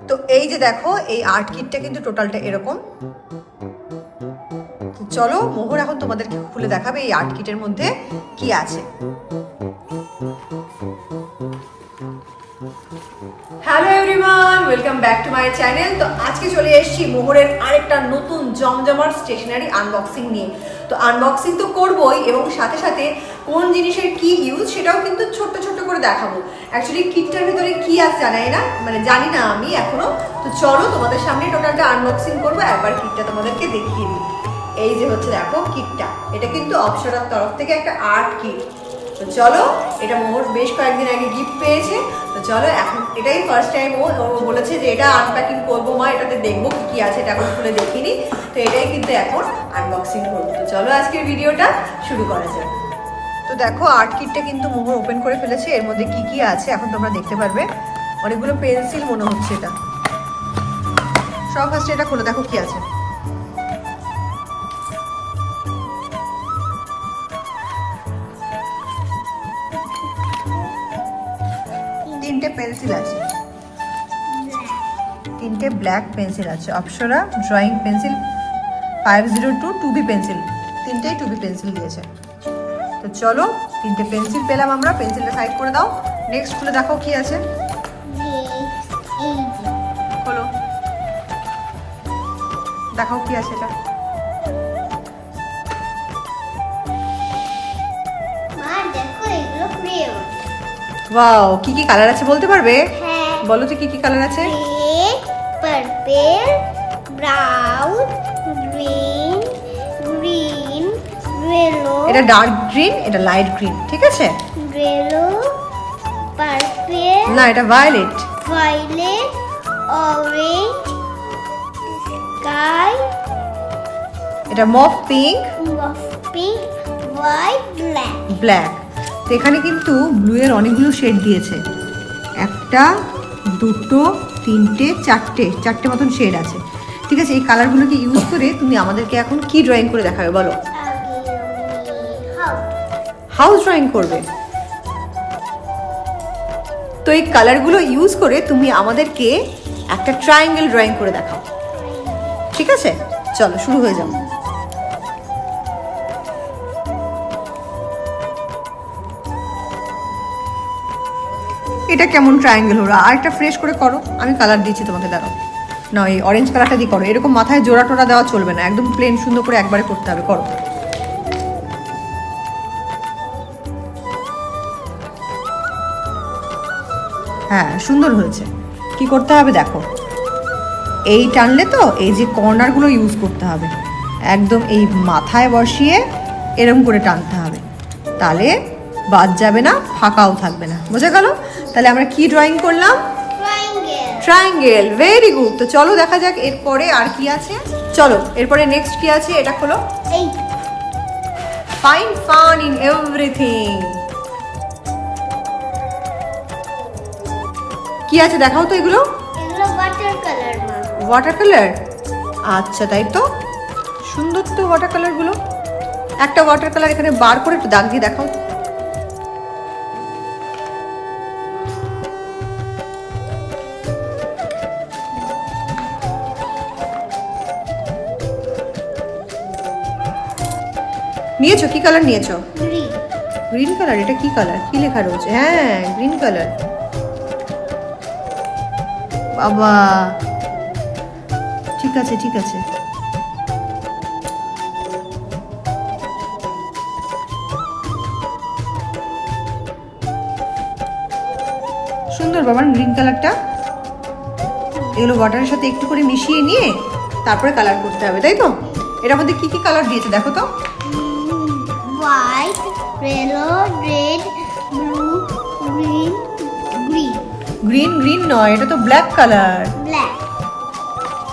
তো এই যে দেখো এই আর্ট কিটটা কিন্তু টোটালটা এরকম। চলো মোহর এখন তোমাদেরকে খুলে দেখাবে এই আর্ট কিটের মধ্যে কি আছে। Hello everyone, welcome back to my channel. তো আজকে চলে এসেছি মোহরের আরেকটা নতুন জমজমাট স্টেশনারি আনবক্সিং নিয়ে। তো আনবক্সিং তো করবোই এবং সাথে সাথে কোন জিনিসের কি ইউজ সেটাও কিন্তু ছোট্ট ছোট্ট করে দেখাবো। অ্যাকচুয়ালি কিটটার ভিতরে কি আছে জানি না আমি এখনো। তো চলো তোমাদের সামনে টোটালটা আনবক্সিং করবো, একবার কিটটা তোমাদেরকে দেখিয়ে দিই। এই যে হচ্ছে দেখো কিটটা, এটা কিন্তু অপসরার তরফ থেকে একটা আর্ট কিট। তো চলো, এটা মোহর বেশ কয়েকদিন আগে গিফট পেয়েছে। তো চলো এখন এটাই ফার্স্ট টাইম ও বলেছে যে এটা আনপ্যাকিং করবো মা, এটাতে দেখবো কি আছে, এটা এখন খুলে দেখিনি। তো এটাই কিন্তু এখন আনবক্সিং করবো। তো চলো আজকের ভিডিওটা শুরু করা যাক। তো দেখো আর্ট কিটটা কিন্তু মোহর ওপেন করে ফেলেছে। এর মধ্যে কি কি আছে এখন তোমরা দেখতে পারবে। অনেকগুলো পেন্সিল মনে হচ্ছে এটা। সব ফার্স্টে এটা খুলে দেখো কি আছে। তিনটে পেন্সিল আছে, তিনটে ব্ল্যাক পেন্সিল আছে, Apsara drawing pencil 502 2B pencil, তিনটেই 2B পেন্সিল দিয়েছে। তো চলো তিনটে পেন্সিল পেলাম আমরা, পেন্সিলটা সাইড করে দাও। নেক্সট খুলে দেখো কি আছে। খোলো, দেখাও কি আছে এটা। ওয়াও, কি কি কালার আছে বলতে পারবে? হ্যাঁ, বলো তো কি কি কালার আছে। Red, purple, brown, green, green, yellow. এটা ডার্ক গ্রিন, এটা লাইট গ্রিন, ঠিক আছে? ইয়েলো, পার্পল, না এটা ভায়োলেট। ভায়োলেট, অরেঞ্জ, স্কাই, এটা mauve pink, pink, white, black. Black. তো এখানে কিন্তু ব্লু এর অনেকগুলো শেড দিয়েছে। একটা, দুটো, তিনটে, চারটে মতন শেড আছে। ঠিক আছে, এই কালারগুলোকে ইউজ করে তুমি আমাদেরকে এখন কি ড্রয়িং করে দেখাবে বলো। হাউস ড্রয়িং করবে। তো এই কালারগুলো ইউজ করে তুমি আমাদেরকে একটা ট্রায়াঙ্গেল ড্রয়িং করে দেখাও, ঠিক আছে? চলো শুরু হয়ে যাও। এটা কেমন ট্রায়াঙ্গেল হলো? আর একটা ফ্রেশ করে করো, আমি কালার দিচ্ছি তোমাকে, দাঁড়াও। না এই অরেঞ্জ কালারটা দিয়ে করো। এরকম মাথায় জোড়া টোড়া দেওয়া চলবে না, একদম প্লেন সুন্দর করে একবারে করতে হবে। করো। হ্যাঁ সুন্দর হয়েছে। কি করতে হবে দেখো, এই টানলে তো এই যে কর্নারগুলো ইউজ করতে হবে, একদম এই মাথায় বসিয়ে এরকম করে টানতে হবে, তাহলে বাদ যাবে না, ফাঁকাও থাকবে না। বোঝা গেল? তাহলে আমরা কি ড্রয়িং করলাম? ট্রায়াঙ্গেল। Very good. তো চলো দেখা যাক এরপরে আর কি আছে। চলো এরপরে নেক্সট কি আছে এটা খোলো। Find fun in everything. কি আছে দেখাও তো এগুলো। Water colour. আচ্ছা তাই তো, সুন্দর তো ওয়াটার কালারগুলো। একটা ওয়াটার কালার এখানে বার করে একটু দাগ দিয়ে দেখাও। নিয়েছো? কি কালার নিয়েছো? Green colour. এটা কি কালার? কি লেখা রয়েছে? হ্যাঁ গ্রিন কালার। বাবা ঠিক আছে ঠিক আছে। সুন্দর বাবা গ্রিন কালারটা। এগুলো ওয়াটারের সাথে একটু করে মিশিয়ে নিয়ে তারপরে কালার করতে হবে, তাই তো? এটার মধ্যে কি কি কালার দিয়েছে দেখো তো। White, yellow, red, blue, green, green. Green green নয়, এটা তো ব্ল্যাক কালার। ব্ল্যাক।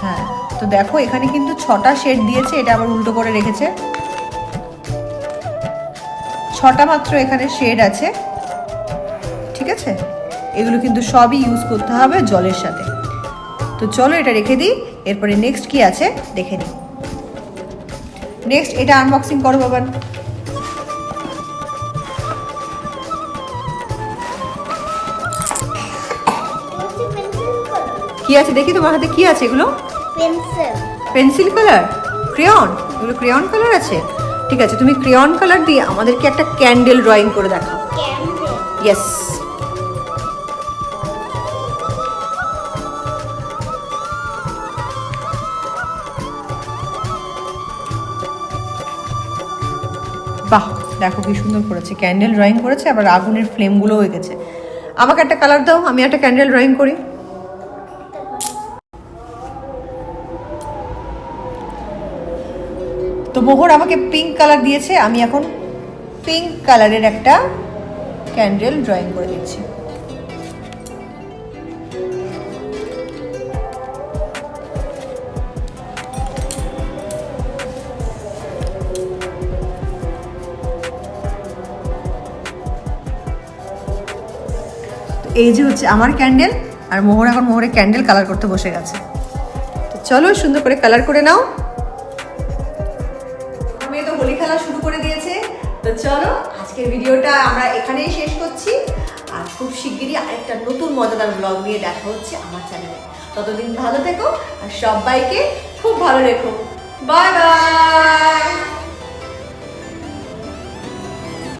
হ্যাঁ তো দেখো এখানে কিন্তু 6টা শেড দিয়েছে, এটা আবার উল্টো করে রেখেছে। 6টা মাত্র এখানে শেড আছে, ঠিক আছে? এগুলো কিন্তু সবই ইউজ করতে হবে জলের সাথে। তো চলো এটা রেখে দিই, এরপরে নেক্সট কি আছে দেখে নিই। নেক্সট এটা আনবক্সিং করো বাবান। কি আছে দেখি তোমার হাতে, কি আছে এগুলো? পেন্সিল, পেন্সিল কালার, ক্রেয়ন, এগুলো ক্রেয়ন কালার আছে। ঠিক আছে, তুমি ক্রেয়ন কালার দিয়ে আমাদেরকে একটা ক্যান্ডেল ড্রয়িং করে দেখাও। Candle, yes. বাহ, দেখো কি সুন্দর করেছে, ক্যান্ডেল ড্রয়িং করেছে, আবার আগুনের ফ্লেমগুলো হয়ে গেছে। আমাকে একটা কালার দাও, আমি একটা ক্যান্ডেল ড্রয়িং করি। তো মোহর আমাকে পিঙ্ক কালার দিয়েছে, আমি এখন পিঙ্ক কালারের একটা ক্যান্ডেল ড্রয়িং করে দিচ্ছি। এই যে হচ্ছে আমার ক্যান্ডেল, আর মোহর এখন মোহরের ক্যান্ডেল কালার করতে বসে গেছে। তো চলো সুন্দর করে কালার করে নাও। আমি তো হোলি খেলা শুরু করে দিয়েছে। তো চলো আজকের ভিডিওটা আমরা এখানেই শেষ করছি, আর খুব শিগগিরই আরেকটা নতুন মজাদার ব্লগ নিয়ে দেখা হচ্ছে আমার চ্যানেলে। ততদিন ভালো থেকো আর সবাইকে খুব ভালো রেখো। Bye bye.